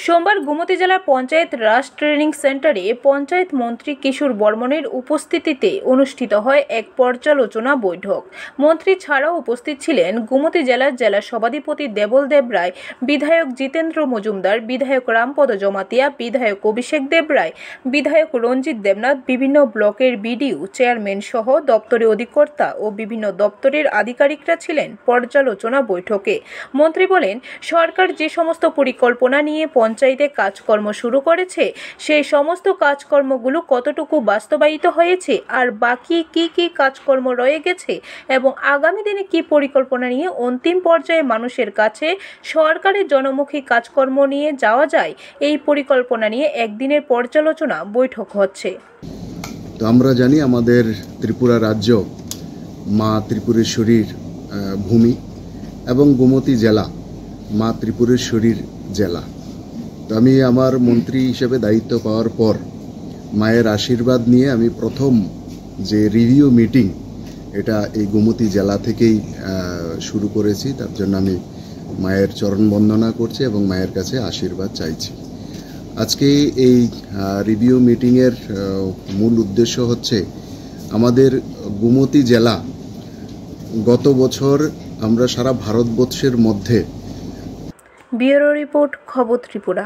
সোমবার গোমতী জেলার পঞ্চায়েত রাজ ট্রেনিং সেন্টারে পঞ্চায়েত মন্ত্রী কিশোর বর্মনের উপস্থিতিতে অনুষ্ঠিত হয় এক পর্যালোচনা বৈঠক। মন্ত্রী ছাড়াও উপস্থিত ছিলেন গোমতী জেলার জেলা সভাধিপতি দেবল দেব রায়, বিধায়ক জিতেন্দ্র মজুমদার, বিধায়ক রামপদ জমাতিয়া, বিধায়ক অভিষেক দেব রায়, বিধায়ক রঞ্জিত দেবনাথ, বিভিন্ন ব্লকের বিডিও, চেয়ারম্যান সহ দপ্তরের অধিকর্তা ও বিভিন্ন দপ্তরের আধিকারিকরা ছিলেন পর্যালোচনা বৈঠকে। মন্ত্রী বলেন, সরকার যে সমস্ত পরিকল্পনা নিয়ে পঞ্চায়েতে কাজকর্ম শুরু করেছে সেই সমস্ত কাজকর্মগুলো কতটুকু বাস্তবায়িত হয়েছে আর বাকি কি কাজকর্ম রয়ে গেছে এবং আগামী দিনে কি পরিকল্পনা নিয়ে অন্তিম পর্যায়ে মানুষের কাছে সরকারের জনমুখী কাজকর্ম নিয়ে যাওয়া যায়, এই পরিকল্পনা নিয়ে একদিনের পর্যালোচনা বৈঠক হচ্ছে। তো আমরা জানি আমাদের ত্রিপুরা রাজ্য মা ত্রিপুরেশ্বরীর ভূমি এবং গোমতী জেলা মা ত্রিপুরেশ্বরীর জেলা। তো আমি আমার মন্ত্রী হিসেবে দায়িত্ব পাওয়ার পর মায়ের আশীর্বাদ নিয়ে আমি প্রথম যে রিভিউ মিটিং এটা এই গোমতী জেলা থেকেই শুরু করেছি। তার জন্য আমি মায়ের চরণ বন্দনা করছি এবং মায়ের কাছে আশীর্বাদ চাইছি। আজকে এই রিভিউ মিটিংয়ের মূল উদ্দেশ্য হচ্ছে আমাদের গোমতী জেলা গত বছর আমরা সারা ভারতবর্ষের মধ্যে। ব্যুরো রিপোর্ট, খবর ত্রিপুরা।